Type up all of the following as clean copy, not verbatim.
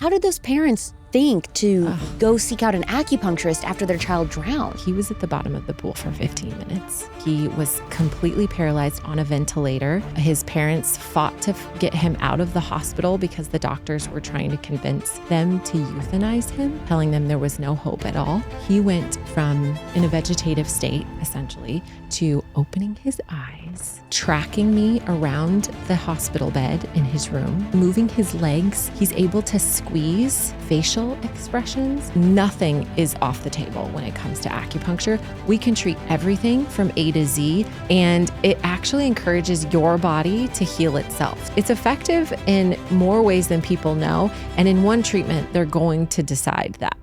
How did those parents think to go seek out an acupuncturist after their child drowned? He was at the bottom of the pool for 15 minutes. He was completely paralyzed on a ventilator. His parents fought to get him out of the hospital because the doctors were trying to convince them to euthanize him, telling them there was no hope at all. He went from in a vegetative state, essentially, to opening his eyes, tracking me around the hospital bed in his room, moving his legs. He's able to squeeze facial expressions. Nothing is off the table when it comes to acupuncture. We can treat everything from A to Z, and it actually encourages your body to heal itself. It's effective in more ways than people know, and in one treatment, they're going to decide that.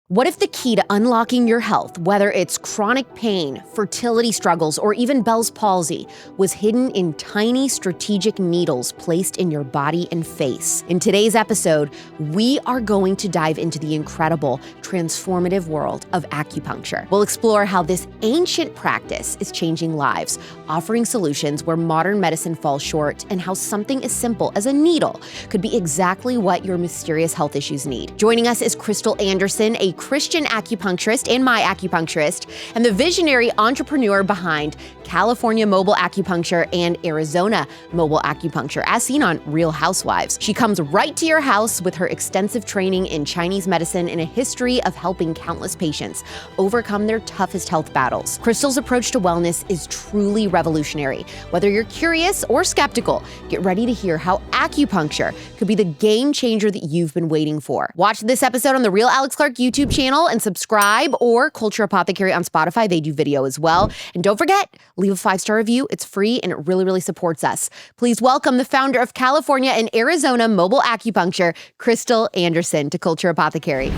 What if the key to unlocking your health, whether it's chronic pain, fertility struggles, or even Bell's palsy, was hidden in tiny strategic needles placed in your body and face? In today's episode, we are going to dive into the incredible, transformative world of acupuncture. We'll explore how this ancient practice is changing lives, offering solutions where modern medicine falls short, and how something as simple as a needle could be exactly what your mysterious health issues need. Joining us is Christian Anderson, a Christian Acupuncturist and my Acupuncturist, and the visionary entrepreneur behind California Mobile Acupuncture and Arizona Mobile Acupuncture, as seen on Real Housewives. She comes right to your house with her extensive training in Chinese medicine and a history of helping countless patients overcome their toughest health battles. Crystal's approach to wellness is truly revolutionary. Whether you're curious or skeptical, get ready to hear how acupuncture could be the game changer that you've been waiting for. Watch this episode on the Real Alex Clark YouTube channel and subscribe, or Culture Apothecary on Spotify. They do video as well. And don't forget, leave a 5-star review. It's free and it really, really supports us. Please welcome the founder of California and Arizona Mobile Acupuncture, Christian Anderson, to Culture Apothecary.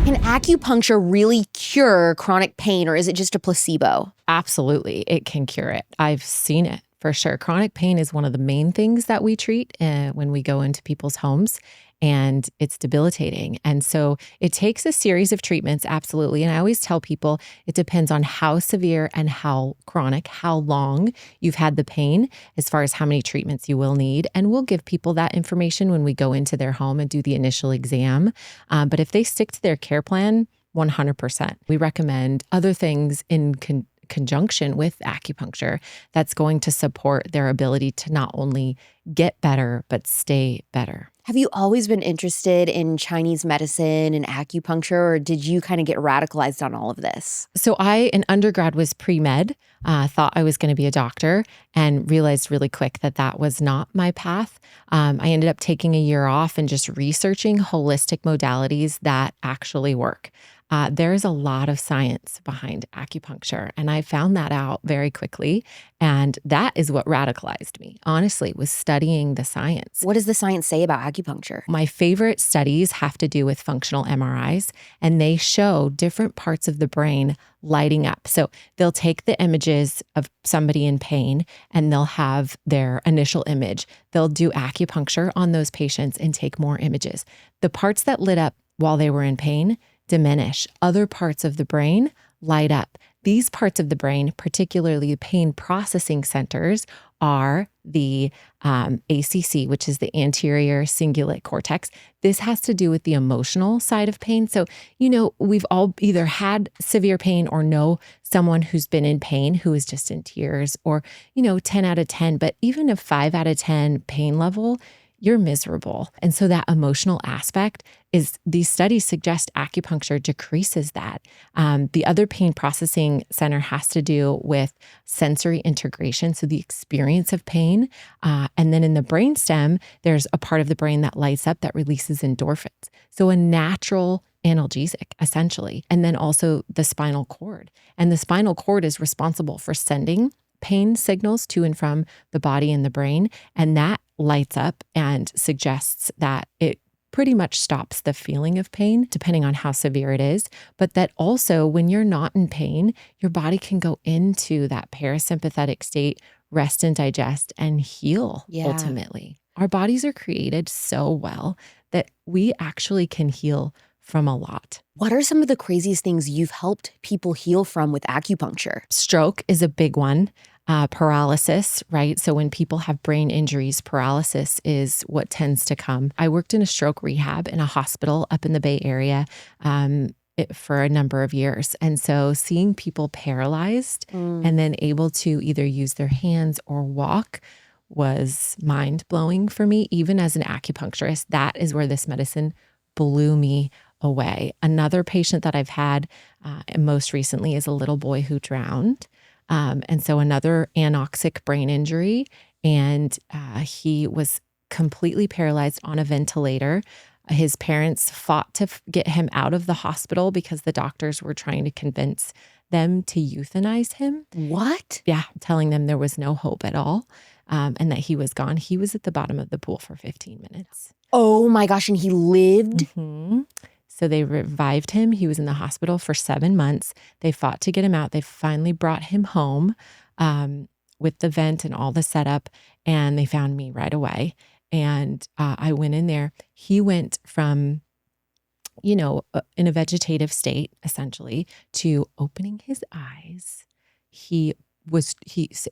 Can acupuncture really cure chronic pain, or is it just a placebo? Absolutely, it can cure it. I've seen it for sure. Chronic pain is one of the main things that we treat when we go into people's homes, and it's debilitating. And so it takes a series of treatments, absolutely. And I always tell people it depends on how severe and how chronic, how long you've had the pain, as far as how many treatments you will need. And we'll give people that information when we go into their home and do the initial exam. But if they stick to their care plan, 100%. We recommend other things in conjunction with acupuncture that's going to support their ability to not only get better, but stay better. Have you always been interested in Chinese medicine and acupuncture, or did you kind of get radicalized on all of this? So I, in undergrad, was pre-med, thought I was going to be a doctor, and realized really quick that that was not my path. I ended up taking a year off and just researching holistic modalities that actually work. There's a lot of science behind acupuncture, and I found that out very quickly. And that is what radicalized me, honestly, was studying the science. What does the science say about acupuncture? My favorite studies have to do with functional MRIs, and they show different parts of the brain lighting up. So they'll take the images of somebody in pain and they'll have their initial image. They'll do acupuncture on those patients and take more images. The parts that lit up while they were in pain diminish. Other parts of the brain light up. These parts of the brain, particularly the pain processing centers, are the ACC, which is the anterior cingulate cortex. This has to do with the emotional side of pain. So, we've all either had severe pain or know someone who's been in pain who is just in tears, or, 10 out of 10, but even a 5 out of 10 pain level, you're miserable. And so that emotional aspect is, these studies suggest acupuncture decreases that. The other pain processing center has to do with sensory integration, so the experience of pain. And then in the brainstem, there's a part of the brain that lights up that releases endorphins. So a natural analgesic, essentially. And then also the spinal cord. And the spinal cord is responsible for sending pain signals to and from the body and the brain. And that lights up and suggests that it pretty much stops the feeling of pain, depending on how severe it is. But that also, when you're not in pain, your body can go into that parasympathetic state, rest and digest, and heal ultimately. Our bodies are created so well that we actually can heal from a lot. What are some of the craziest things you've helped people heal from with acupuncture? Stroke is a big one. Paralysis, right? So when people have brain injuries, paralysis is what tends to come. I worked in a stroke rehab in a hospital up in the Bay Area for a number of years. And so seeing people paralyzed and then able to either use their hands or walk was mind-blowing for me. Even as an acupuncturist, that is where this medicine blew me away. Another patient that I've had most recently is a little boy who drowned. And so another anoxic brain injury, and he was completely paralyzed on a ventilator. His parents fought to get him out of the hospital because the doctors were trying to convince them to euthanize him. What? Yeah, telling them there was no hope at all, and that he was gone. He was at the bottom of the pool for 15 minutes. Oh my gosh, and he lived? Mm-hmm. So they revived him. He was in the hospital for 7 months. They fought to get him out. They finally brought him home with the vent and all the setup, and they found me right away. And I went in there. He went from, in a vegetative state, essentially, to opening his eyes. He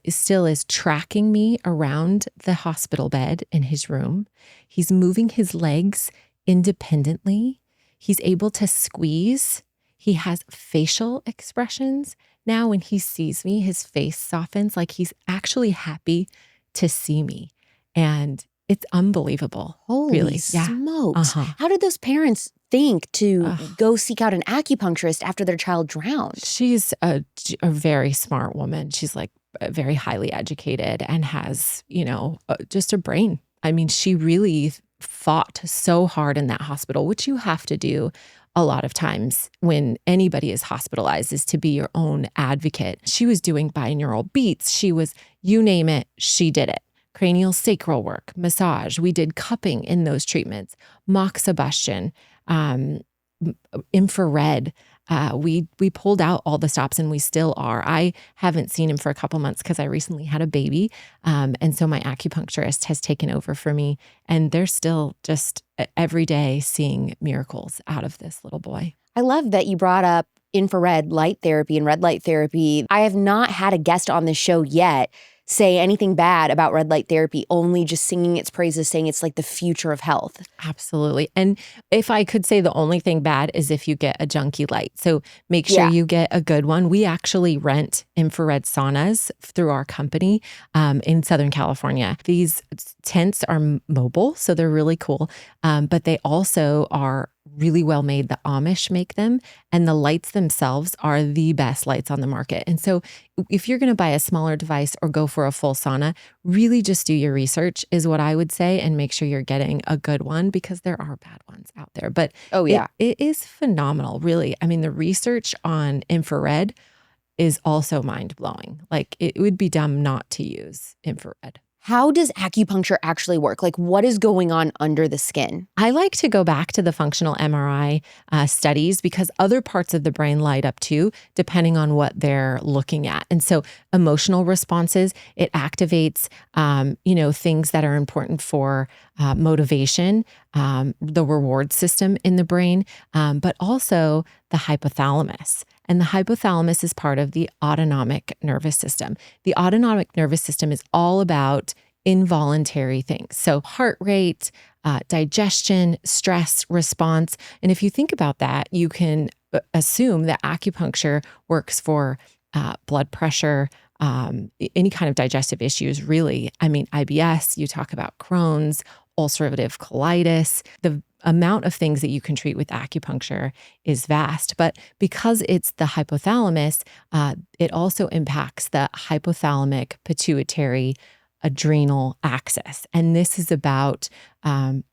still is tracking me around the hospital bed in his room. He's moving his legs independently. He's able to squeeze. He has facial expressions. Now, when he sees me, his face softens like he's actually happy to see me. And it's unbelievable. Holy really. smokes. How did those parents think to go seek out an acupuncturist after their child drowned? She's a very smart woman. She's like very highly educated and has, just a brain. I mean, she really fought so hard in that hospital, which you have to do a lot of times when anybody is hospitalized, is to be your own advocate. She was doing binaural beats. She was, you name it, she did it. Cranial sacral work, massage. We did cupping in those treatments, moxibustion, infrared. We pulled out all the stops, and we still are. I haven't seen him for a couple months because I recently had a baby. And so my acupuncturist has taken over for me, and they're still just every day seeing miracles out of this little boy. I love that you brought up infrared light therapy and red light therapy. I have not had a guest on this show yet say anything bad about red light therapy, only just singing its praises, saying it's like the future of health. Absolutely. And if I could say the only thing bad is if you get a junky light. So make sure you get a good one. We actually rent infrared saunas through our company in Southern California. These tents are mobile, so they're really cool. But they also are really well made. The Amish make them, and the lights themselves are the best lights on the market. And so if you're going to buy a smaller device or go for a full sauna, really just do your research is what I would say, and make sure you're getting a good one, because there are bad ones out there. But it is phenomenal, really. I mean, the research on infrared is also mind-blowing. Like, it would be dumb not to use infrared. How does acupuncture actually work? Like, what is going on under the skin? I like to go back to the functional MRI studies, because other parts of the brain light up too, depending on what they're looking at. And so emotional responses, it activates, things that are important for motivation, the reward system in the brain, but also the hypothalamus. And the hypothalamus is part of the autonomic nervous system. The autonomic nervous system is all about involuntary things. So heart rate, digestion, stress response. And if you think about that, you can assume that acupuncture works for blood pressure, any kind of digestive issues, really. I mean, IBS, you talk about Crohn's, ulcerative colitis. The amount of things that you can treat with acupuncture is vast. But because it's the hypothalamus, it also impacts the hypothalamic pituitary adrenal axis. And this is about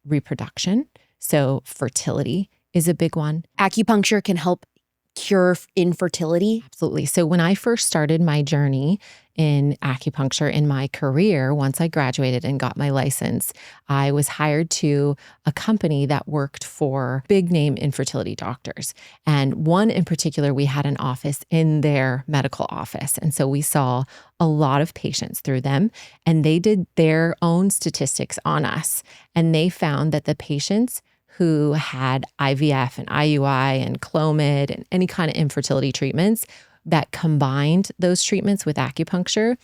reproduction. So fertility is a big one. Acupuncture can help cure infertility? Absolutely. So when I first started my journey in acupuncture in my career, once I graduated and got my license, I was hired to a company that worked for big name infertility doctors. And one in particular, we had an office in their medical office. And so we saw a lot of patients through them, and they did their own statistics on us. And they found that the patients who had IVF and IUI and Clomid and any kind of infertility treatments that combined those treatments with acupuncture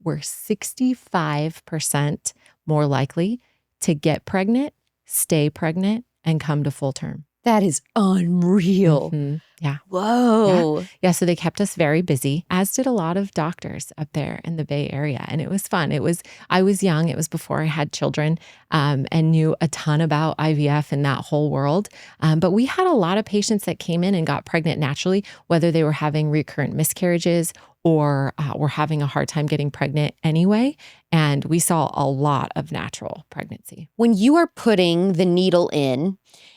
were 65% more likely to get pregnant, stay pregnant, and come to full term. That is unreal. Yeah. Whoa. Yeah. So they kept us very busy, as did a lot of doctors up there in the Bay Area. And it was fun. I was young. It was before I had children, and knew a ton about IVF and that whole world. But we had a lot of patients that came in and got pregnant naturally, whether they were having recurrent miscarriages or were having a hard time getting pregnant anyway. And we saw a lot of natural pregnancy. When you are putting the needle in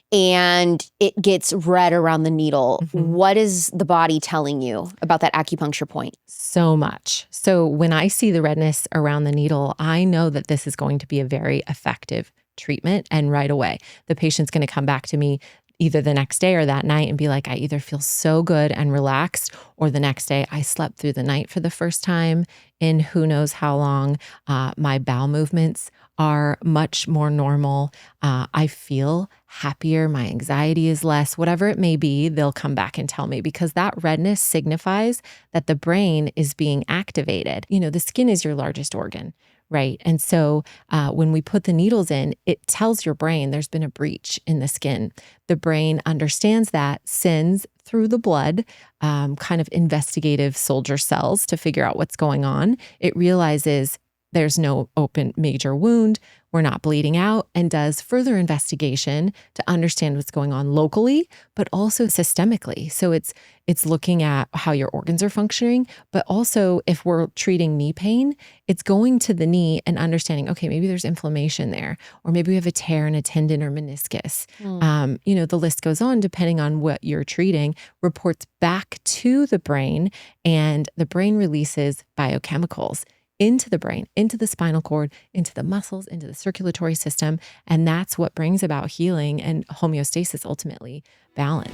and it gets red around the needle, what is the body telling you about that acupuncture point? So much. So when I see the redness around the needle, I know that this is going to be a very effective treatment. And right away, the patient's going to come back to me either the next day or that night and be like, I either feel so good and relaxed, or the next day I slept through the night for the first time in who knows how long. My bowel movements are much more normal. I feel happier. My anxiety is less. Whatever it may be, they'll come back and tell me, because that redness signifies that the brain is being activated. You know, the skin is your largest organ, right? And so when we put the needles in, it tells your brain there's been a breach in the skin. The brain understands that, sends through the blood kind of investigative soldier cells to figure out what's going on. It realizes there's no open major wound, we're not bleeding out, and does further investigation to understand what's going on locally, but also systemically. So it's looking at how your organs are functioning, but also if we're treating knee pain, it's going to the knee and understanding, okay, maybe there's inflammation there, or maybe we have a tear in a tendon or meniscus. The list goes on depending on what you're treating, reports back to the brain, and the brain releases biochemicals into the brain, into the spinal cord, into the muscles, into the circulatory system. And that's what brings about healing and homeostasis, ultimately balance.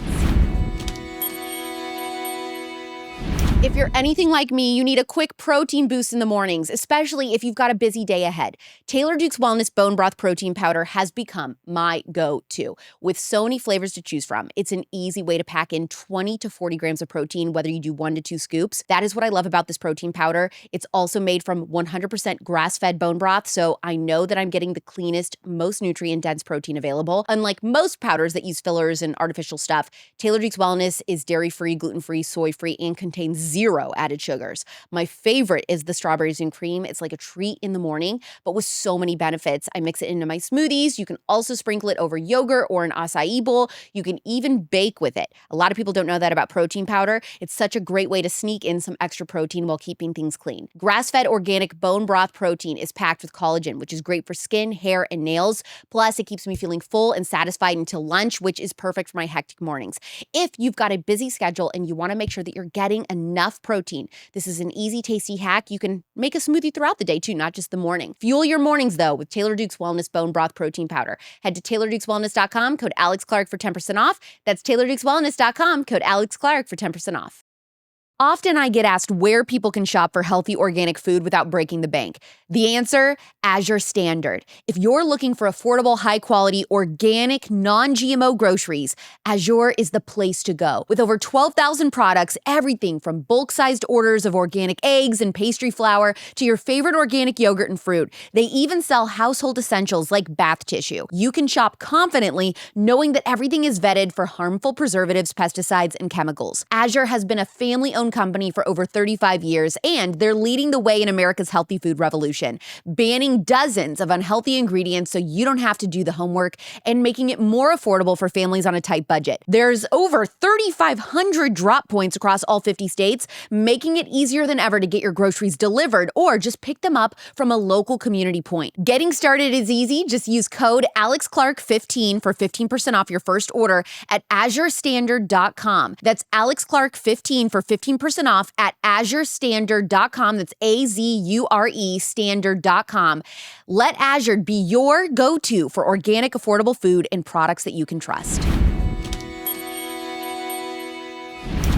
If you're anything like me, you need a quick protein boost in the mornings, especially if you've got a busy day ahead. Taylor Duke's Wellness Bone Broth Protein Powder has become my go-to. With so many flavors to choose from, it's an easy way to pack in 20 to 40 grams of protein, whether you do 1 to 2 scoops. That is what I love about this protein powder. It's also made from 100% grass-fed bone broth, so I know that I'm getting the cleanest, most nutrient-dense protein available. Unlike most powders that use fillers and artificial stuff, Taylor Duke's Wellness is dairy-free, gluten-free, soy-free, and contains 0 added sugars. My favorite is the strawberries and cream. It's like a treat in the morning, but with so many benefits. I mix it into my smoothies. You can also sprinkle it over yogurt or an acai bowl. You can even bake with it. A lot of people don't know that about protein powder. It's such a great way to sneak in some extra protein while keeping things clean. Grass-fed organic bone broth protein is packed with collagen, which is great for skin, hair, and nails. Plus, it keeps me feeling full and satisfied until lunch, which is perfect for my hectic mornings. If you've got a busy schedule and you want to make sure that you're getting enough protein, this is an easy, tasty hack. You can make a smoothie throughout the day too, not just the morning. Fuel your mornings though with Taylor Duke's Wellness Bone Broth Protein Powder. Head to TaylorDukesWellness.com, code AlexClark for 10% off. That's TaylorDukesWellness.com, code AlexClark for 10% off. Often I get asked where people can shop for healthy organic food without breaking the bank. The answer, Azure Standard. If you're looking for affordable, high-quality, organic, non-GMO groceries, Azure is the place to go. With over 12,000 products, everything from bulk-sized orders of organic eggs and pastry flour to your favorite organic yogurt and fruit. They even sell household essentials like bath tissue. You can shop confidently knowing that everything is vetted for harmful preservatives, pesticides, and chemicals. Azure has been a family-owned company for over 35 years, and they're leading the way in America's healthy food revolution, banning dozens of unhealthy ingredients so you don't have to do the homework and making it more affordable for families on a tight budget. There's over 3,500 drop points across all 50 states, making it easier than ever to get your groceries delivered or just pick them up from a local community point. Getting started is easy. Just use code AlexClark15 for 15% off your first order at AzureStandard.com. That's AlexClark15 for 15% off at AzureStandard.com. That's AZURE Standard.com. Let Azure be your go-to for organic, affordable food and products that you can trust.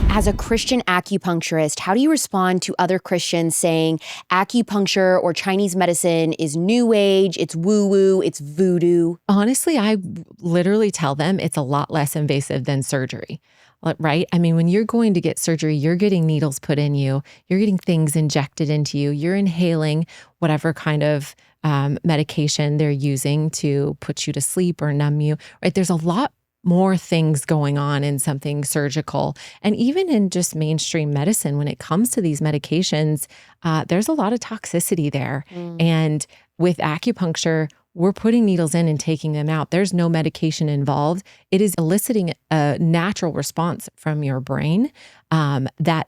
As a Christian acupuncturist, how do you respond to other Christians saying acupuncture or Chinese medicine is new age, it's woo-woo, it's voodoo? Honestly, I literally tell them it's a lot less invasive than surgery, right? I mean, when you're going to get surgery, you're getting needles put in you, you're getting things injected into you, you're inhaling whatever kind of medication they're using to put you to sleep or numb you, right? There's a lot more things going on in something surgical. And even in just mainstream medicine, when it comes to these medications, there's a lot of toxicity there. And with acupuncture, we're putting needles in and taking them out. There's no medication involved. It is eliciting a natural response from your brain that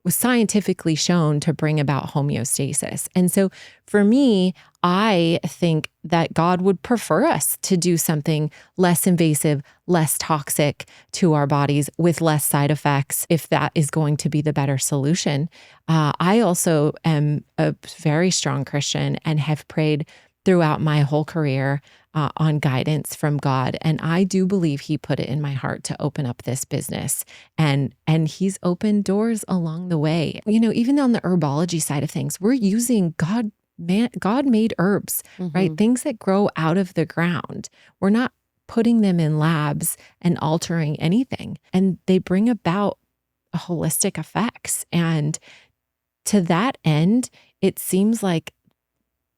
was scientifically shown to bring about homeostasis. And so for me, I think that God would prefer us to do something less invasive, less toxic to our bodies with less side effects, if that is going to be the better solution. I also am a very strong Christian and have prayed throughout my whole career on guidance from God. And I do believe he put it in my heart to open up this business. And he's opened doors along the way. You know, even on the herbology side of things, we're using God-made herbs, right? Things that grow out of the ground. We're not putting them in labs and altering anything. And they bring about holistic effects. And to that end, it seems like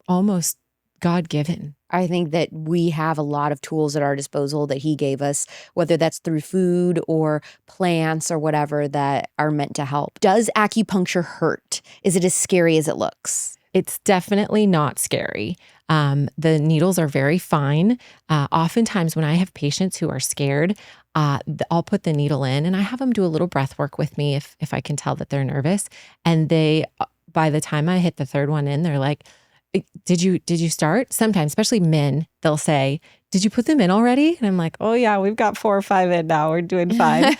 almost God-given. I think that we have a lot of tools at our disposal that he gave us, whether that's through food or plants or whatever, that are meant to help. Does acupuncture hurt? Is it as scary as it looks? It's definitely not scary. The needles are very fine. Oftentimes when I have patients who are scared, I'll put the needle in and I have them do a little breath work with me if I can tell that they're nervous. And by the time I hit the third one in, they're like, did you start? Sometimes, especially men, they'll say, did you put them in already? And I'm like, oh yeah, we've got 4 or 5 in now. We're doing fine.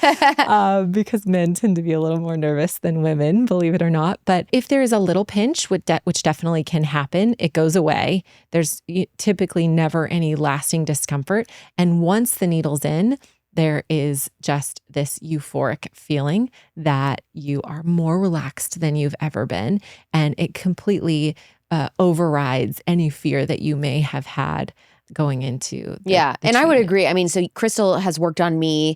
Because men tend to be a little more nervous than women, believe it or not. But if there is a little pinch, which definitely can happen, it goes away. There's typically never any lasting discomfort. And once the needle's in, there is just this euphoric feeling that you are more relaxed than you've ever been. And it completely overrides any fear that you may have had going into the and treatment. I would agree. I mean, so Crystal has worked on me.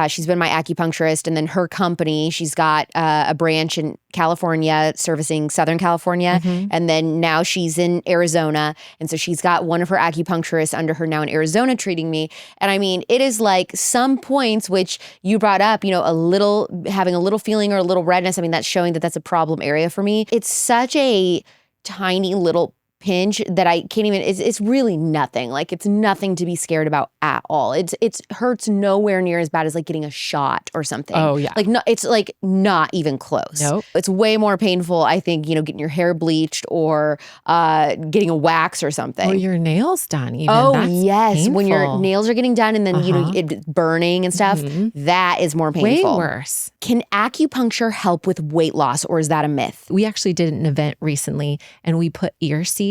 She's been my acupuncturist, and then her company, she's got a branch in California servicing Southern California. And then now she's in Arizona. And so she's got one of her acupuncturists under her now in Arizona treating me. And I mean, it is like some points which you brought up, you know, having a little feeling or a little redness. I mean, that's showing that that's a problem area for me. It's such a tiny little pinch that I can't even, it's really nothing. Like, it's nothing to be scared about at all. It hurts nowhere near as bad as like getting a shot or something. Oh yeah. Like, no, it's like not even close. Nope. It's way more painful, I think, you know, getting your hair bleached or getting a wax or something. Or your nails done even. Oh, That's yes. painful. When your nails are getting done and then, you know, it burning and stuff, that is more painful. Way worse. Can acupuncture help with weight loss, or is that a myth? We actually did an event recently and we put ear seeds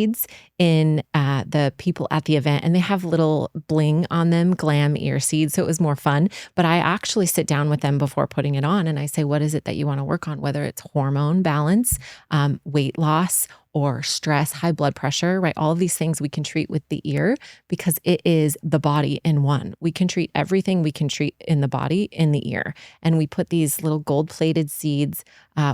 in the people at the event, and they have little bling on them, glam ear seeds. So it was more fun. But I actually sit down with them before putting it on and I say, what is it that you want to work on? Whether it's hormone balance, weight loss, or stress, high blood pressure, right? All of these things we can treat with the ear because it is the body in one. We can treat everything we can treat in the body in the ear. And we put these little gold-plated seeds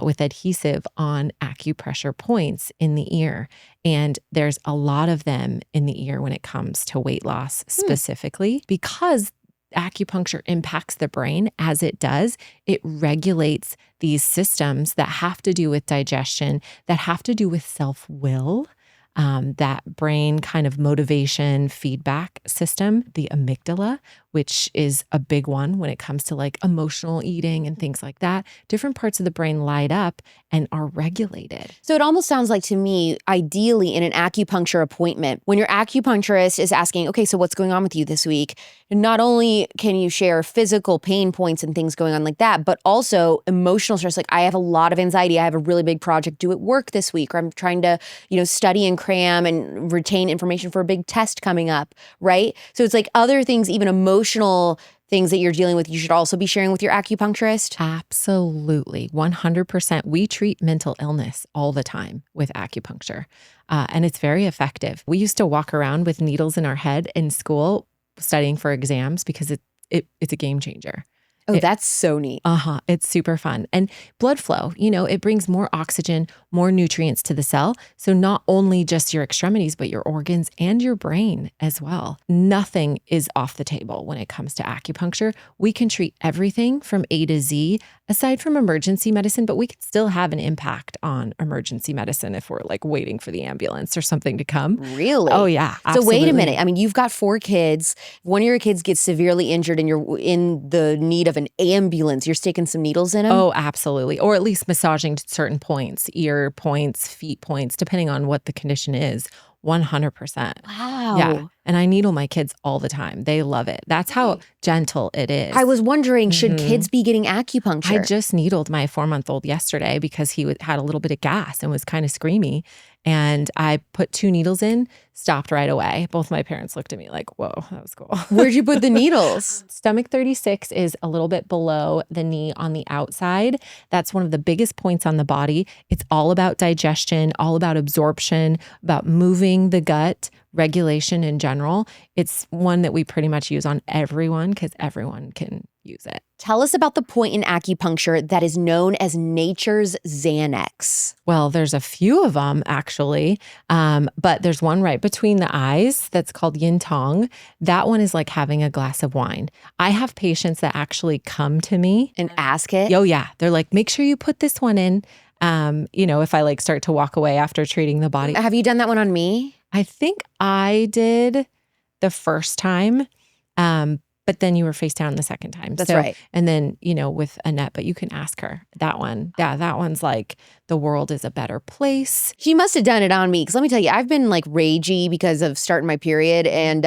with adhesive on acupressure points in the ear. And there's a lot of them in the ear when it comes to weight loss specifically, because acupuncture impacts the brain as it does, it regulates these systems that have to do with digestion, that have to do with self-will, that brain kind of motivation feedback system, the amygdala, which is a big one when it comes to like emotional eating and things like that. Different parts of the brain light up and are regulated. So it almost sounds like to me, ideally in an acupuncture appointment, when your acupuncturist is asking, okay, so what's going on with you this week? Not only can you share physical pain points and things going on like that, but also emotional stress. Like I have a lot of anxiety. I have a really big project due at work this week, or I'm trying to, study and cram and retain information for a big test coming up, right? So it's like other things, even emotional things that you're dealing with, you should also be sharing with your acupuncturist? Absolutely. 100%. We treat mental illness all the time with acupuncture, and it's very effective. We used to walk around with needles in our head in school studying for exams because it's a game changer. Oh, that's so neat. It's super fun. And blood flow, it brings more oxygen, more nutrients to the cell. So not only just your extremities, but your organs and your brain as well. Nothing is off the table when it comes to acupuncture. We can treat everything from A to Z, aside from emergency medicine, but we could still have an impact on emergency medicine if we're like waiting for the ambulance or something to come. Really? Oh yeah, absolutely. So wait a minute. I mean, you've got 4 kids. One of your kids gets severely injured and you're in the need of an ambulance. You're sticking some needles in them? Oh, absolutely. Or at least massaging certain points, ear points, feet points, depending on what the condition is. 100%. Wow. Yeah. And I needle my kids all the time. They love it. That's how gentle it is. I was wondering, should kids be getting acupuncture? I just needled my 4-month-old yesterday because he had a little bit of gas and was kind of screamy. And I put 2 needles in, stopped right away. Both my parents looked at me like, whoa, that was cool. Where'd you put the needles? Stomach 36 is a little bit below the knee on the outside. That's one of the biggest points on the body. It's all about digestion, all about absorption, about moving the gut, regulation in general. It's one that we pretty much use on everyone because everyone can use it. Tell us about the point in acupuncture that is known as nature's Xanax. Well, there's a few of them actually, but there's one right between the eyes that's called yin tong. That one is like having a glass of wine. I have patients that actually come to me and ask it. Oh yeah, they're like, make sure you put this one in. If I like start to walk away after treating the body. Have you done that one on me? I think I did the first time. But then you were face down the second time. That's right. And then, with Annette, but you can ask her that one. Yeah, that one's like, the world is a better place. She must have done it on me. Because let me tell you, I've been like ragey because of starting my period. And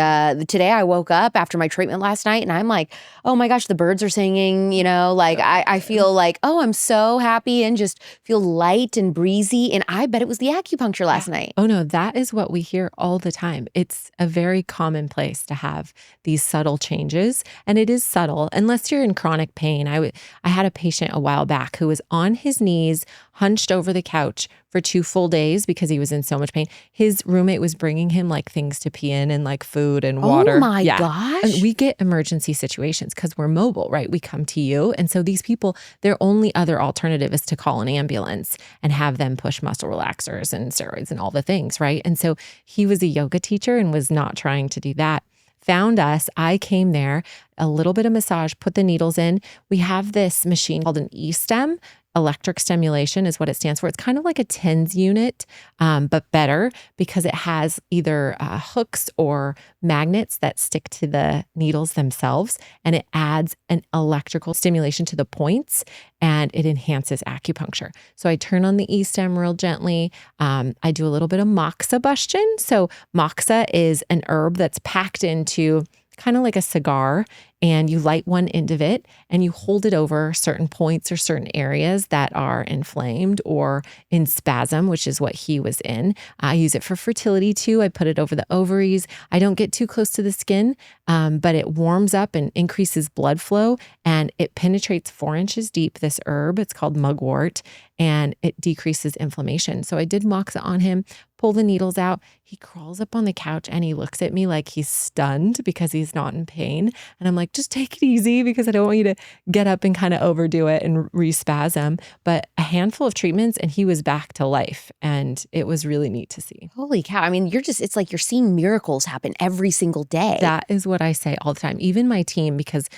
today I woke up after my treatment last night and I'm like, oh my gosh, the birds are singing, I feel like, oh, I'm so happy and just feel light and breezy. And I bet it was the acupuncture last night. Oh no, that is what we hear all the time. It's a very common place to have these subtle changes. And it is subtle, unless you're in chronic pain. I had a patient a while back who was on his knees, hunched over the couch for 2 full days because he was in so much pain. His roommate was bringing him like things to pee in and like food and water. Oh my gosh. And we get emergency situations because we're mobile, right? We come to you. And so these people, their only other alternative is to call an ambulance and have them push muscle relaxers and steroids and all the things, right? And so he was a yoga teacher and was not trying to do that. Found us. I came there, a little bit of massage, put the needles in. We have this machine called an E-stem. Electric stimulation is what it stands for. It's kind of like a TENS unit, but better because it has either hooks or magnets that stick to the needles themselves, and it adds an electrical stimulation to the points, and it enhances acupuncture. So I turn on the E-stem real gently. I do a little bit of moxibustion. So moxa is an herb that's packed into kind of like a cigar, and you light one end of it and you hold it over certain points or certain areas that are inflamed or in spasm, which is what he was in. I use it for fertility too. I put it over the ovaries. I don't get too close to the skin, but it warms up and increases blood flow, and it penetrates 4 inches deep, this herb. It's called mugwort, and it decreases inflammation. So I did moxa on him, pull the needles out. He crawls up on the couch and he looks at me like he's stunned because he's not in pain. And I'm like, like, just take it easy because I don't want you to get up and kind of overdo it and re-spasm. But a handful of treatments and he was back to life. And it was really neat to see. Holy cow. I mean, it's like you're seeing miracles happen every single day. That is what I say all the time. Even my team, because,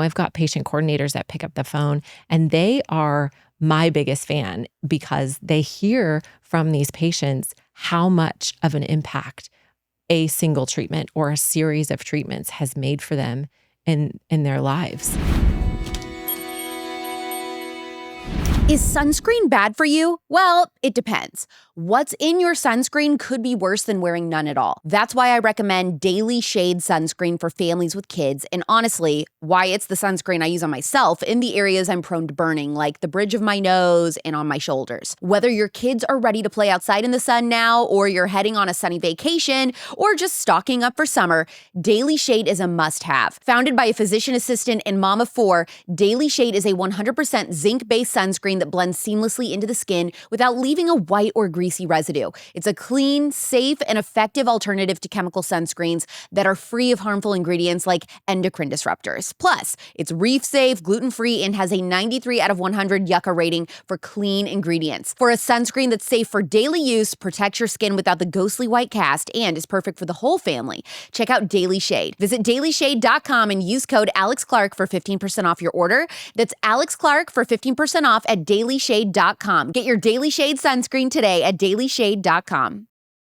I've got patient coordinators that pick up the phone and they are my biggest fan because they hear from these patients how much of an impact a single treatment or a series of treatments has made for them in their lives. Is sunscreen bad for you? Well, it depends. What's in your sunscreen could be worse than wearing none at all. That's why I recommend Daily Shade sunscreen for families with kids, and honestly, why it's the sunscreen I use on myself in the areas I'm prone to burning, like the bridge of my nose and on my shoulders. Whether your kids are ready to play outside in the sun now, or you're heading on a sunny vacation, or just stocking up for summer, Daily Shade is a must-have. Founded by a physician assistant and mom of 4, Daily Shade is a 100% zinc-based sunscreen that blends seamlessly into the skin without leaving a white or greasy residue. It's a clean, safe, and effective alternative to chemical sunscreens that are free of harmful ingredients like endocrine disruptors. Plus, it's reef-safe, gluten-free, and has a 93 out of 100 Yucca rating for clean ingredients. For a sunscreen that's safe for daily use, protects your skin without the ghostly white cast, and is perfect for the whole family, check out Daily Shade. Visit dailyshade.com and use code AlexClark for 15% off your order. That's Alex Clark for 15% off at dailyshade.com. Get your Daily Shade sunscreen today at dailyshade.com.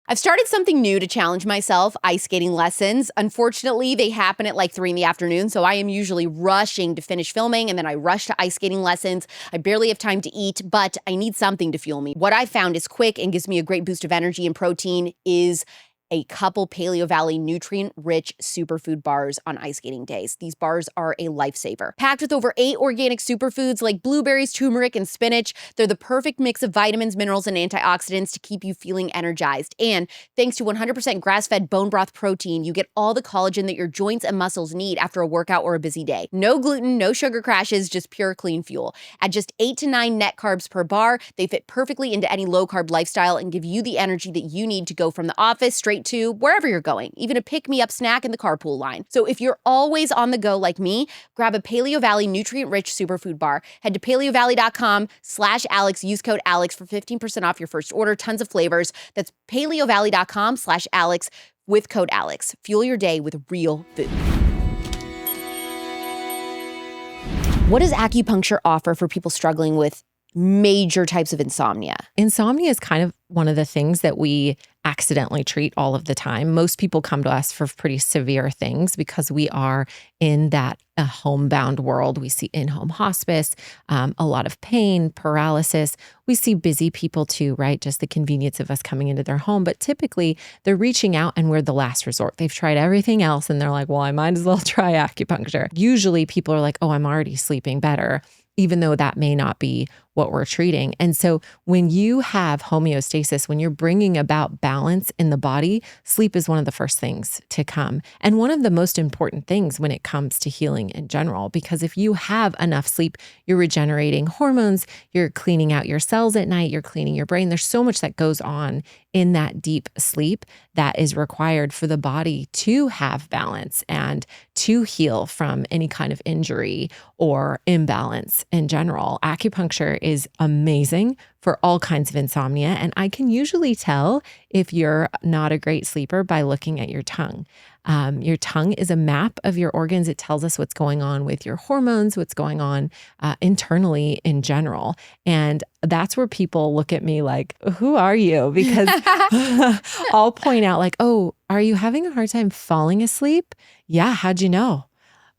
I've started something new to challenge myself, ice skating lessons. Unfortunately, they happen at like 3 p.m, so I am usually rushing to finish filming and then I rush to ice skating lessons. I barely have time to eat, but I need something to fuel me. What I found is quick and gives me a great boost of energy and protein is a couple Paleo Valley nutrient-rich superfood bars on ice skating days. These bars are a lifesaver. Packed with over 8 organic superfoods like blueberries, turmeric, and spinach, they're the perfect mix of vitamins, minerals, and antioxidants to keep you feeling energized. And thanks to 100% grass-fed bone broth protein, you get all the collagen that your joints and muscles need after a workout or a busy day. No gluten, no sugar crashes, just pure clean fuel. At just 8 to 9 net carbs per bar, they fit perfectly into any low-carb lifestyle and give you the energy that you need to go from the office straight to wherever you're going, even a pick-me-up snack in the carpool line. So if you're always on the go like me, grab a Paleo Valley nutrient-rich superfood bar. Head to paleovalley.com/Alex, use code Alex for 15% off your first order. Tons of flavors. That's paleovalley.com/Alex with code Alex. Fuel your day with real food. What does acupuncture offer for people struggling with major types of insomnia? Insomnia is kind of one of the things that we accidentally treat all of the time. Most people come to us for pretty severe things because we are in that homebound world. We see in-home hospice, a lot of pain, paralysis. We see busy people too, right? Just the convenience of us coming into their home. But typically they're reaching out and we're the last resort. They've tried everything else and they're like, well, I might as well try acupuncture. Usually people are like, oh, I'm already sleeping better, even though that may not be what we're treating. And so when you have homeostasis, when you're bringing about balance in the body, sleep is one of the first things to come. And one of the most important things when it comes to healing in general, because if you have enough sleep, you're regenerating hormones, you're cleaning out your cells at night, you're cleaning your brain. There's so much that goes on in that deep sleep that is required for the body to have balance and to heal from any kind of injury or imbalance in general. Acupuncture is amazing for all kinds of insomnia. And I can usually tell if you're not a great sleeper by looking at your tongue. Your tongue is a map of your organs. It tells us what's going on with your hormones, what's going on internally in general. And that's where people look at me like, who are you? Because I'll point out like, oh, are you having a hard time falling asleep? Yeah, how'd you know?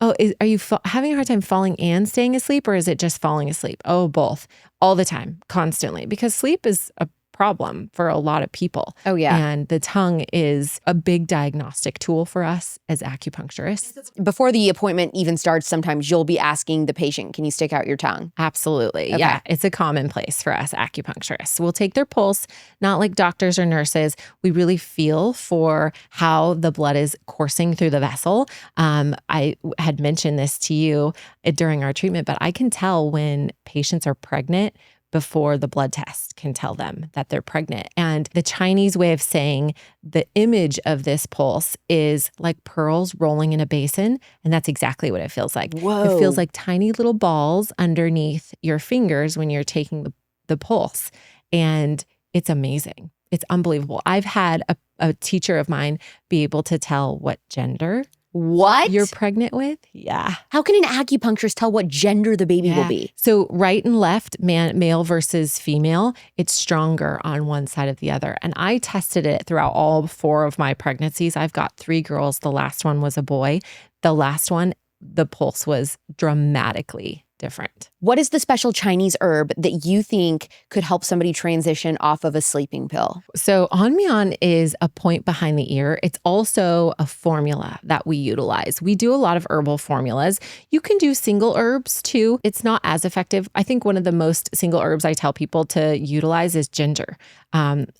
Oh, are you having a hard time falling and staying asleep, or is it just falling asleep? Oh, both, all the time, constantly, because sleep is a problem for a lot of people. Oh, yeah. And the tongue is a big diagnostic tool for us as acupuncturists. Before the appointment even starts, sometimes you'll be asking the patient, can you stick out your tongue? Absolutely. Okay. Yeah. It's a commonplace for us acupuncturists. We'll take their pulse, not like doctors or nurses. We really feel for how the blood is coursing through the vessel. I had mentioned this to you during our treatment, but I can tell when patients are pregnant before the blood test can tell them that they're pregnant. And the Chinese way of saying the image of this pulse is like pearls rolling in a basin. And that's exactly what it feels like. Whoa. It feels like tiny little balls underneath your fingers when you're taking the pulse. And it's amazing. It's unbelievable. I've had a teacher of mine be able to tell what gender What? you're pregnant with. Yeah. How can an acupuncturist tell what gender the baby will be? So right and left, male versus female, it's stronger on one side of the other. And I tested it throughout all 4 of my pregnancies. I've got 3 girls. The last one was a boy. The last one, the pulse was dramatically different. What is the special Chinese herb that you think could help somebody transition off of a sleeping pill? So Onmyeon is a point behind the ear. It's also a formula that we utilize. We do a lot of herbal formulas. You can do single herbs too. It's not as effective. I think one of the most single herbs I tell people to utilize is ginger.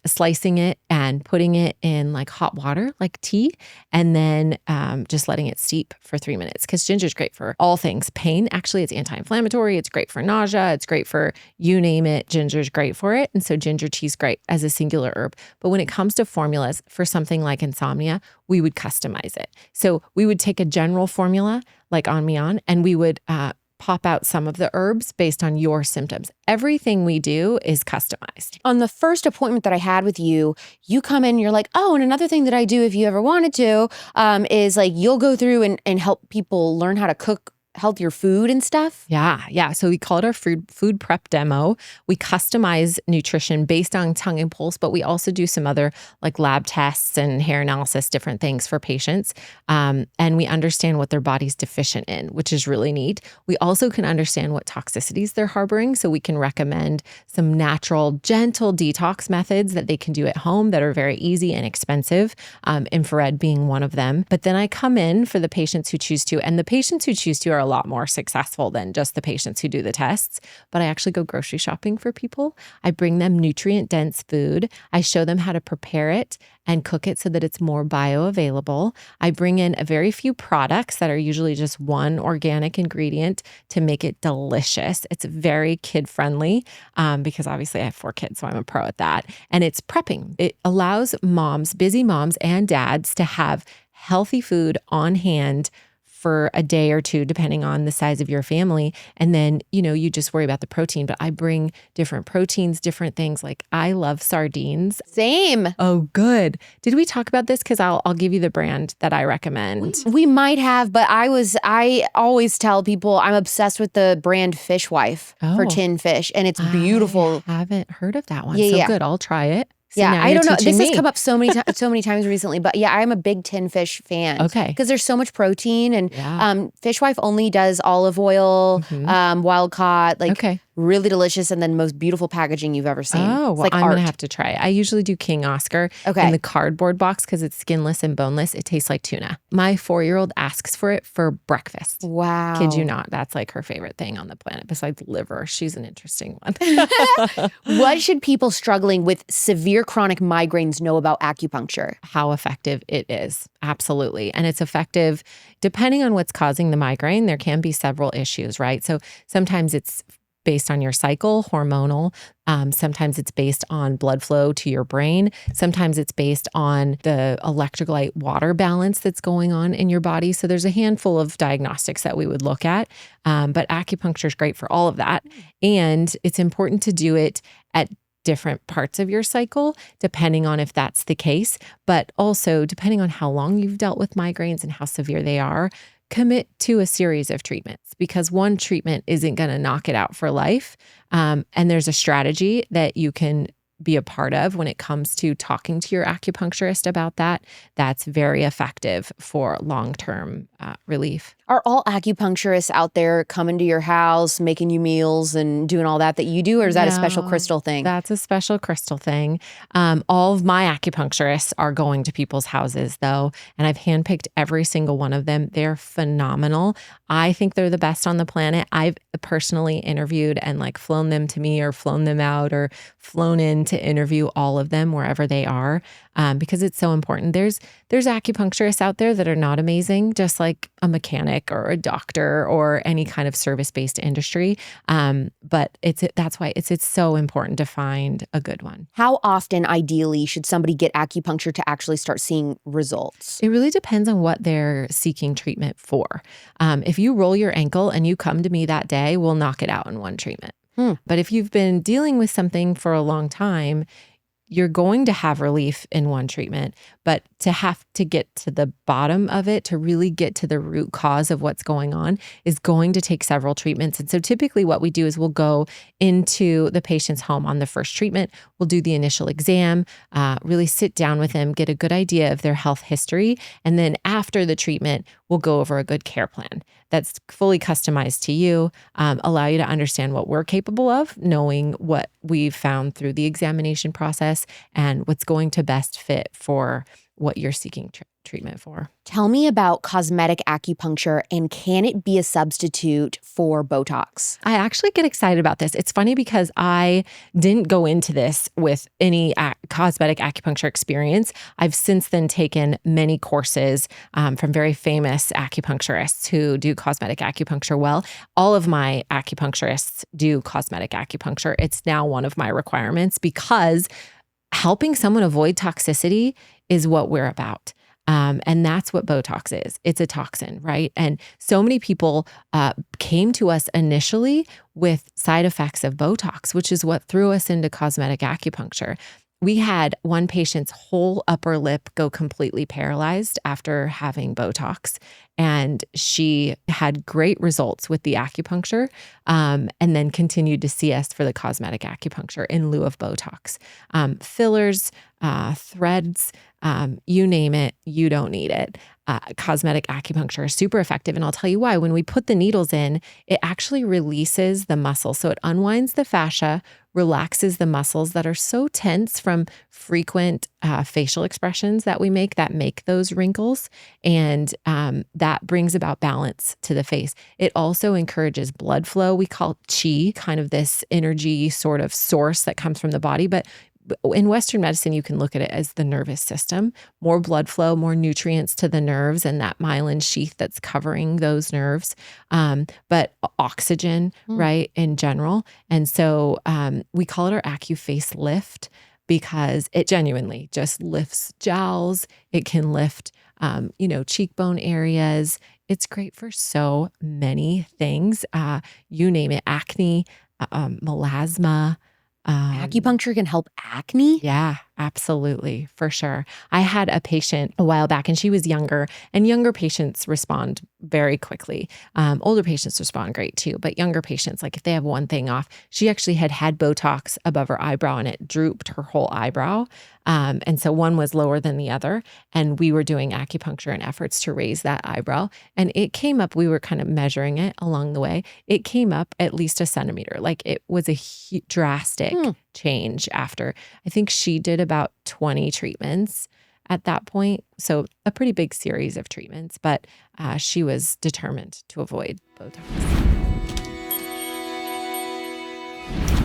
Slicing it and putting it in like hot water, like tea, and then just letting it steep for 3 minutes, because ginger is great for all things pain. Actually, it's anti-inflammatory. It's great for nausea. It's great for you name it. Ginger's great for it. And so ginger tea is great as a singular herb. But when it comes to formulas for something like insomnia, we would customize it. So we would take a general formula like Onmyeon, and we would pop out some of the herbs based on your symptoms. Everything we do is customized. On the first appointment that I had with you, you come in and you're like, oh, and another thing that I do if you ever wanted to is like you'll go through and help people learn how to cook healthier food and stuff? Yeah. So we call it our food prep demo. We customize nutrition based on tongue and pulse, but we also do some other like lab tests and hair analysis, different things for patients. And we understand what their body's deficient in, which is really neat. We also can understand what toxicities they're harboring. So we can recommend some natural, gentle detox methods that they can do at home that are very easy and expensive, infrared being one of them. But then I come in for the patients who choose to, and the patients who choose to are a lot more successful than just the patients who do the tests. But I actually go grocery shopping for people. I bring them nutrient-dense food. I show them how to prepare it and cook it so that it's more bioavailable. I bring in a very few products that are usually just one organic ingredient to make it delicious. It's very kid-friendly because obviously I have 4 kids, so I'm a pro at that. And it's prepping. It allows moms, busy moms and dads, to have healthy food on hand for a day or 2, depending on the size of your family. And then, you just worry about the protein. But I bring different proteins, different things. Like I love sardines. Same. Oh, good. Did we talk about this? Because I'll give you the brand that I recommend. We might have, but I always tell people I'm obsessed with the brand Fishwife for tin fish. And it's beautiful. I haven't heard of that one. Yeah. Good. I'll try it. So yeah, I don't know. This me. has come up so many times recently, but yeah, I'm a big tin fish fan. Okay. Because there's so much protein, and Fishwife only does olive oil, wild caught, really delicious, and then most beautiful packaging you've ever seen. Oh, it's well, like I'm art. going to have to try it. I usually do King Oscar in the cardboard box because it's skinless and boneless. It tastes like tuna. My 4-year-old asks for it for breakfast. Wow. Kid you not. That's like her favorite thing on the planet besides liver. She's an interesting one. What should people struggling with severe chronic migraines know about acupuncture? How effective it is. Absolutely. And it's effective depending on what's causing the migraine. There can be several issues, right? So sometimes it's based on your cycle, hormonal. Sometimes it's based on blood flow to your brain. Sometimes it's based on the electrolyte water balance that's going on in your body. So there's a handful of diagnostics that we would look at. But acupuncture is great for all of that. And it's important to do it at different parts of your cycle, depending on if that's the case, but also depending on how long you've dealt with migraines and how severe they are. Commit to a series of treatments, because one treatment isn't going to knock it out for life. And there's a strategy that you can be a part of when it comes to talking to your acupuncturist about that. That's very effective for long-term relief. Are all acupuncturists out there coming to your house, making you meals and doing all that you do? Or is that a special crystal thing? That's a special crystal thing. All of my acupuncturists are going to people's houses though. And I've handpicked every single one of them. They're phenomenal. I think they're the best on the planet. I've personally interviewed and flown them to me or flown them out or flown in to interview all of them wherever they are. because it's so important. There's acupuncturists out there that are not amazing, just like a mechanic or a doctor or any kind of service-based industry. But that's why it's so important to find a good one. How often, ideally, should somebody get acupuncture to actually start seeing results? It really depends on what they're seeking treatment for. If you roll your ankle and you come to me that day, we'll knock it out in one treatment. But if you've been dealing with something for a long time, you're going to have relief in one treatment, but to have to get to the bottom of it, to really get to the root cause of what's going on, is going to take several treatments. And so typically what we do is we'll go into the patient's home on the first treatment. We'll do the initial exam, really sit down with them, get a good idea of their health history. And then after the treatment, we'll go over a good care plan that's fully customized to you, allow you to understand what we're capable of, knowing what we've found through the examination process and what's going to best fit for what you're seeking treatment for. Tell me about cosmetic acupuncture, and can it be a substitute for Botox? I actually get excited about this. It's funny because I didn't go into this with any cosmetic acupuncture experience. I've since then taken many courses from very famous acupuncturists who do cosmetic acupuncture well. All of my acupuncturists do cosmetic acupuncture. It's now one of my requirements because helping someone avoid toxicity is what we're about. And that's what Botox is. It's a toxin, right? And so many people came to us initially with side effects of Botox, which is what threw us into cosmetic acupuncture. We had one patient's whole upper lip go completely paralyzed after having Botox, and she had great results with the acupuncture, and then continued to see us for the cosmetic acupuncture in lieu of Botox. Fillers, threads, you name it, you don't need it. Cosmetic acupuncture is super effective. And I'll tell you why. When we put the needles in, it actually releases the muscle. So it unwinds the fascia, relaxes the muscles that are so tense from frequent facial expressions that we make those wrinkles. And that brings about balance to the face. It also encourages blood flow. We call it qi, kind of this energy sort of source that comes from the body. But in Western medicine, you can look at it as the nervous system, more blood flow, more nutrients to the nerves and that myelin sheath that's covering those nerves, but oxygen, right, in general. And so we call it our AcuFace lift because it genuinely just lifts jowls. It can lift, cheekbone areas. It's great for so many things. You name it, acne, melasma. Acupuncture can help acne? Yeah, absolutely. For sure. I had a patient a while back and she was younger, and younger patients respond very quickly. Older patients respond great too, but younger patients, like if they have one thing off, she actually had Botox above her eyebrow and it drooped her whole eyebrow. And so one was lower than the other. And we were doing acupuncture in efforts to raise that eyebrow. And it came up, we were kind of measuring it along the way. It came up at least a centimeter. Like it was a drastic change after. I think she did about 20 treatments at that point. So a pretty big series of treatments, but she was determined to avoid Botox.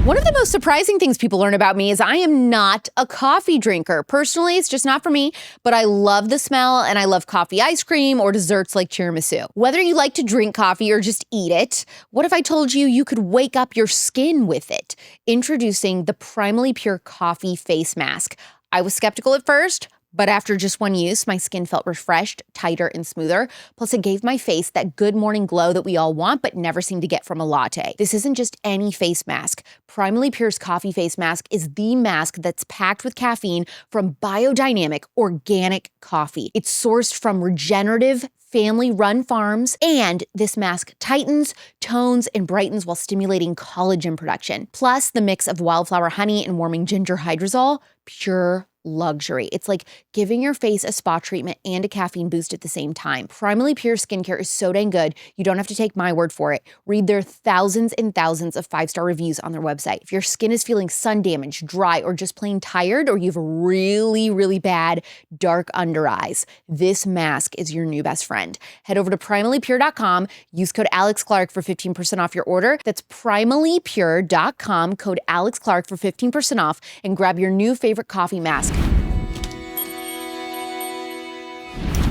One of the most surprising things people learn about me is I am not a coffee drinker. Personally, it's just not for me, but I love the smell and I love coffee ice cream or desserts like tiramisu. Whether you like to drink coffee or just eat it, what if I told you you could wake up your skin with it? Introducing the Primally Pure Coffee Face Mask. I was skeptical at first, but after just one use, my skin felt refreshed, tighter, and smoother. Plus, it gave my face that good morning glow that we all want but never seem to get from a latte. This isn't just any face mask. Primally Pure's Coffee Face Mask is the mask that's packed with caffeine from biodynamic, organic coffee. It's sourced from regenerative, family-run farms, and this mask tightens, tones, and brightens while stimulating collagen production. Plus, the mix of wildflower honey and warming ginger hydrosol, pure luxury. It's like giving your face a spa treatment and a caffeine boost at the same time. Primally Pure skincare is so dang good, you don't have to take my word for it. Read their thousands and thousands of 5-star reviews on their website. If your skin is feeling sun damaged, dry, or just plain tired, or you have really, really bad dark under eyes, this mask is your new best friend. Head over to primallypure.com, use code AlexClark for 15% off your order. That's primallypure.com, code AlexClark for 15% off, and grab your new favorite coffee mask.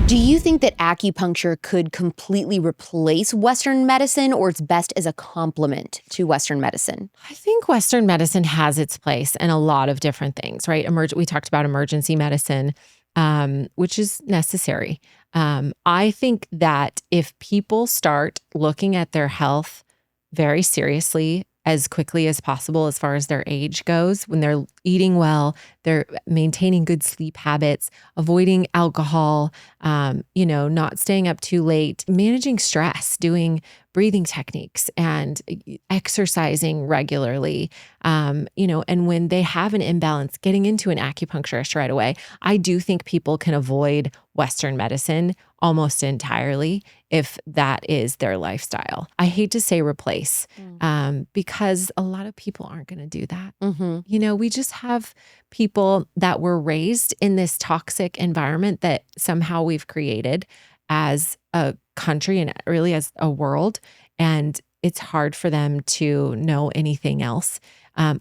Do you think that acupuncture could completely replace Western medicine, or it's best as a complement to Western medicine? I think Western medicine has its place in a lot of different things, right? We talked about emergency medicine, which is necessary. I think that if people start looking at their health very seriously as quickly as possible as far as their age goes, when they're eating well, they're maintaining good sleep habits, avoiding alcohol, not staying up too late, managing stress, doing breathing techniques and exercising regularly, and when they have an imbalance, getting into an acupuncturist right away. I do think people can avoid Western medicine almost entirely if that is their lifestyle. I hate to say replace, because a lot of people aren't going to do that. We just have people that were raised in this toxic environment that somehow we've created as a country and really as a world. And it's hard for them to know anything else.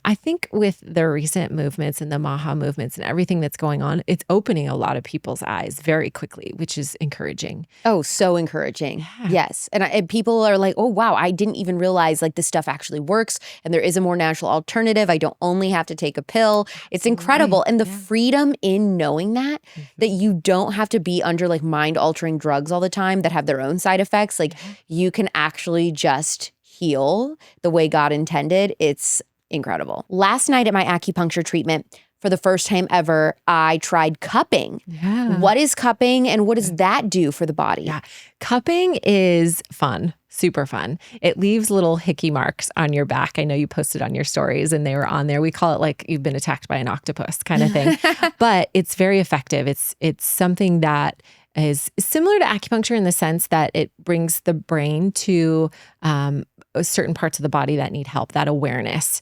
I think with the recent movements and the MAHA movements and everything that's going on, it's opening a lot of people's eyes very quickly, which is encouraging. Oh, so encouraging. Yeah. Yes. And people are like, oh, wow, I didn't even realize like this stuff actually works. And there is a more natural alternative. I don't only have to take a pill. It's incredible. And the freedom in knowing that you don't have to be under like mind altering drugs all the time that have their own side effects. Like you can actually just heal the way God intended. It's incredible. Last night at my acupuncture treatment, for the first time ever, I tried cupping. Yeah. What is cupping and what does that do for the body? Yeah. Cupping is fun, super fun. It leaves little hickey marks on your back. I know you posted on your stories and they were on there. We call it like you've been attacked by an octopus kind of thing, but it's very effective. It's something that is similar to acupuncture in the sense that it brings the brain to certain parts of the body that need help. That awareness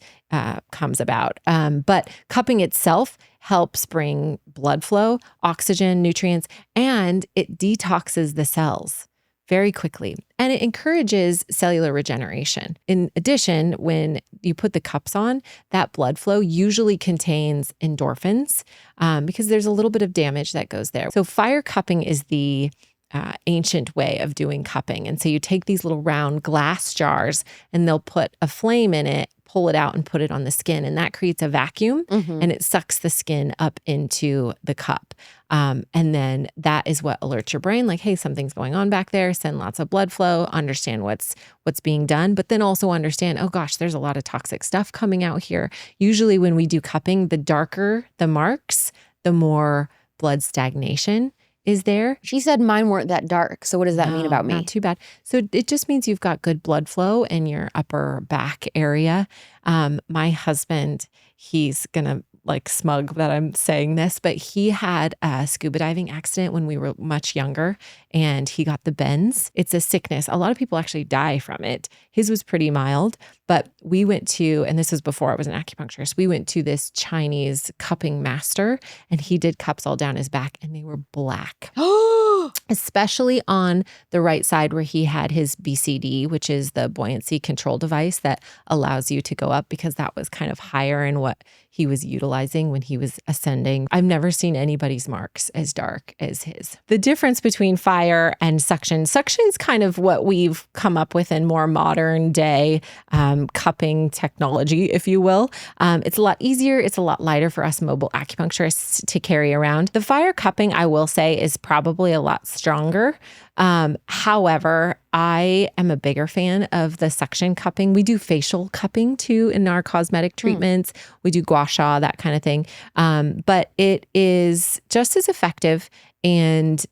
comes about. But cupping itself helps bring blood flow, oxygen, nutrients, and it detoxes the cells very quickly. And it encourages cellular regeneration. In addition, when you put the cups on, that blood flow usually contains endorphins because there's a little bit of damage that goes there. So fire cupping is the ancient way of doing cupping. And so you take these little round glass jars and they'll put a flame in it, pull it out and put it on the skin. And that creates a vacuum and it sucks the skin up into the cup. And then that is what alerts your brain like, hey, something's going on back there, send lots of blood flow, understand what's being done, but then also understand, oh gosh, there's a lot of toxic stuff coming out here. Usually when we do cupping, the darker the marks, the more blood stagnation is there. She said mine weren't that dark. So what does that mean about me? Not too bad. So it just means you've got good blood flow in your upper back area. My husband, he's going to like smug that I'm saying this, but he had a scuba diving accident when we were much younger and he got the bends. It's a sickness. A lot of people actually die from it. His was pretty mild, but we went to, and this was before I was an acupuncturist, we went to this Chinese cupping master and he did cups all down his back and they were black. Especially on the right side where he had his BCD, which is the buoyancy control device that allows you to go up because that was kind of higher in what he was utilizing when he was ascending. I've never seen anybody's marks as dark as his. The difference between fire and suction's kind of what we've come up with in more modern day cupping technology, if you will. It's a lot easier. It's a lot lighter for us mobile acupuncturists to carry around. The fire cupping, I will say, is probably a lot stronger. However, I am a bigger fan of the suction cupping. We do facial cupping too in our cosmetic treatments. We do gua sha, that kind of thing. But it is just as effective and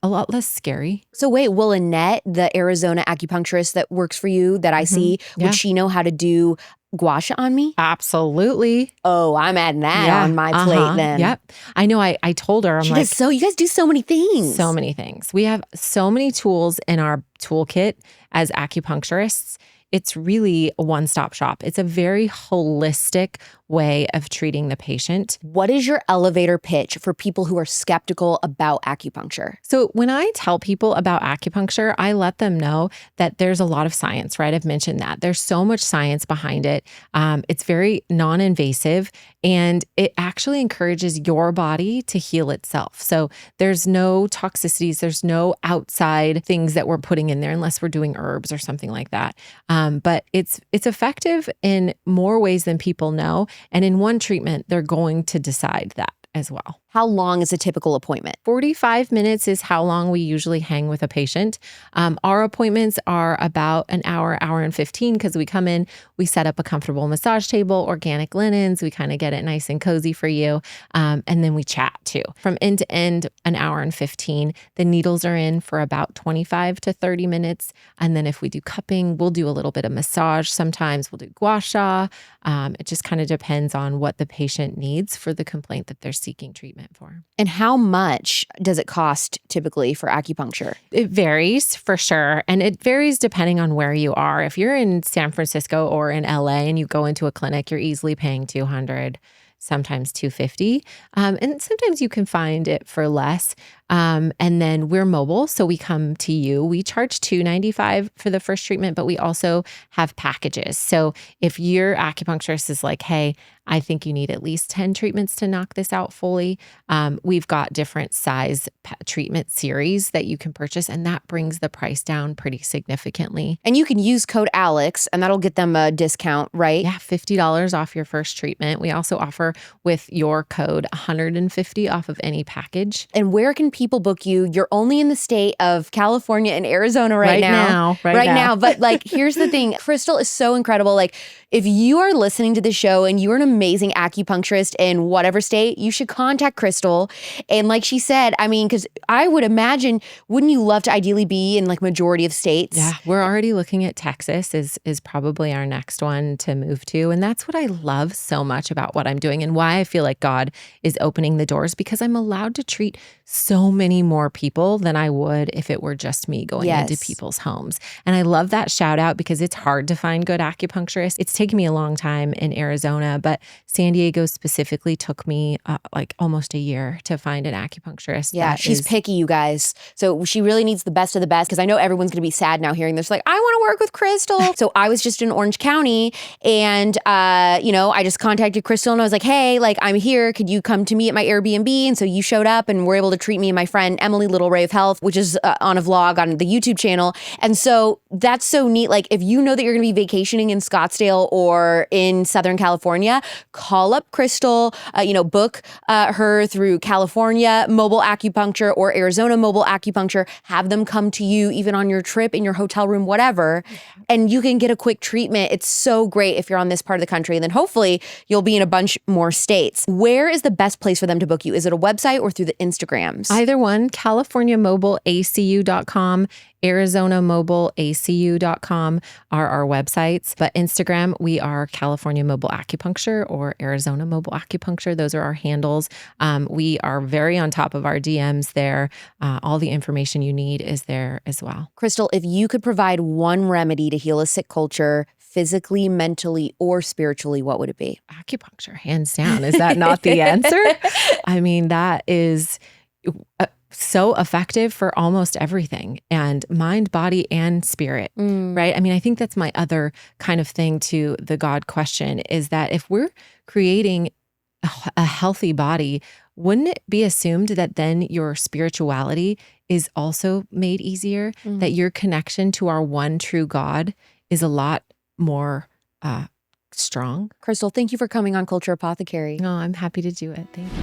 a lot less scary. So wait, will Annette, the Arizona acupuncturist that works for you that I see, would she know how to do gua sha on me? Absolutely. Oh, I'm adding that on my plate then. Yep. I know. I told her, you guys do so many things. So many things. We have so many tools in our toolkit as acupuncturists. It's really a one-stop shop. It's a very holistic way of treating the patient. What is your elevator pitch for people who are skeptical about acupuncture? So when I tell people about acupuncture, I let them know that there's a lot of science, right? I've mentioned that. There's so much science behind it. It's very non-invasive, and it actually encourages your body to heal itself. So there's no toxicities, there's no outside things that we're putting in there unless we're doing herbs or something like that. But it's effective in more ways than people know. And in one treatment, they're going to decide that as well. How long is a typical appointment? 45 minutes is how long we usually hang with a patient. Our appointments are about an hour, hour and 15, because we come in, we set up a comfortable massage table, organic linens, we kind of get it nice and cozy for you. And then we chat too. From end to end, an hour and 15. The needles are in for about 25 to 30 minutes. And then if we do cupping, we'll do a little bit of massage. Sometimes we'll do gua sha. It just kind of depends on what the patient needs for the complaint that they're seeking treatment for. And how much does it cost typically for acupuncture? It varies for sure. And it varies depending on where you are. If you're in San Francisco or in LA and you go into a clinic, you're easily paying $200, sometimes $250. And sometimes you can find it for less. And then we're mobile, so we come to you. We charge $295 for the first treatment, but we also have packages. So if your acupuncturist is like, hey, I think you need at least 10 treatments to knock this out fully, we've got different size treatment series that you can purchase, and that brings the price down pretty significantly. And you can use code ALEX, and that'll get them a discount, right? Yeah, $50 off your first treatment. We also offer with your code $150 off of any package. And where can people book you? You're only in the state of California and Arizona right now. Right now. But like, here's the thing. Crystal is so incredible. Like, if you are listening to the show and you're an amazing acupuncturist in whatever state, you should contact Crystal. And like she said, I mean, because I would imagine, wouldn't you love to ideally be in like majority of states? Yeah, we're already looking at Texas is probably our next one to move to. And that's what I love so much about what I'm doing and why I feel like God is opening the doors, because I'm allowed to treat so many more people than I would if it were just me going into people's homes. And I love that shout out because it's hard to find good acupuncturists. It's taken me a long time in Arizona, but San Diego specifically took me like almost a year to find an acupuncturist. Yeah, she's picky, you guys. So she really needs the best of the best, because I know everyone's going to be sad now hearing this. Like, I want to work with Crystal. So I was just in Orange County and, I just contacted Crystal and I was like, hey, like, I'm here. Could you come to me at my Airbnb? And so you showed up and were able to treat me and my friend Emily, Little Ray of Health, which is on a vlog on the YouTube channel. And so that's so neat. Like, if you know that you're going to be vacationing in Scottsdale or in Southern California, call up Crystal, book her through California Mobile Acupuncture or Arizona Mobile Acupuncture. Have them come to you even on your trip, in your hotel room, whatever. And you can get a quick treatment. It's so great if you're on this part of the country. And then hopefully you'll be in a bunch more states. Where is the best place for them to book you? Is it a website or through the Instagrams? Either one. CaliforniaMobileACU.com, ArizonaMobileACU.com are our websites. But Instagram, we are California Mobile Acupuncture or Arizona Mobile Acupuncture. Those are our handles. We are very on top of our DMs there. All the information you need is there as well. Crystal, if you could provide one remedy to heal a sick culture, physically, mentally, or spiritually, what would it be? Acupuncture, hands down. Is that not the answer? I mean, that is so effective for almost everything, and mind, body, and spirit, right? I mean, I think that's my other kind of thing to the God question, is that if we're creating a healthy body, wouldn't it be assumed that then your spirituality is also made easier, that your connection to our one true God is a lot more strong? Crystal, thank you for coming on Culture Apothecary. No, I'm happy to do it. Thank you.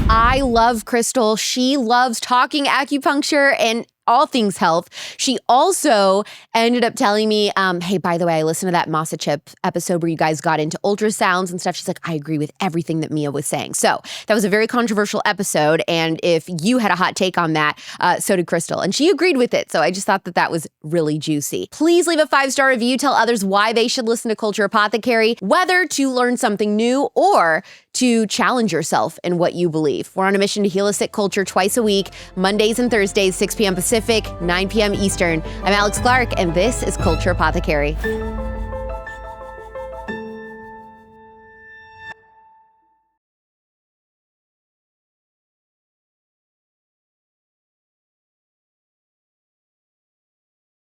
I love Crystal. She loves talking acupuncture and all things health. She also ended up telling me, hey, by the way, I listened to that Masa Chip episode where you guys got into ultrasounds and stuff. She's like, I agree with everything that Mia was saying. So that was a very controversial episode. And if you had a hot take on that, so did Crystal. And she agreed with it. So I just thought that that was really juicy. Please leave a 5-star review. Tell others why they should listen to Culture Apothecary, whether to learn something new or to challenge yourself in what you believe. We're on a mission to heal a sick culture twice a week, Mondays and Thursdays, 6 p.m. Pacific, 9 p.m. Eastern. I'm Alex Clark, and this is Culture Apothecary.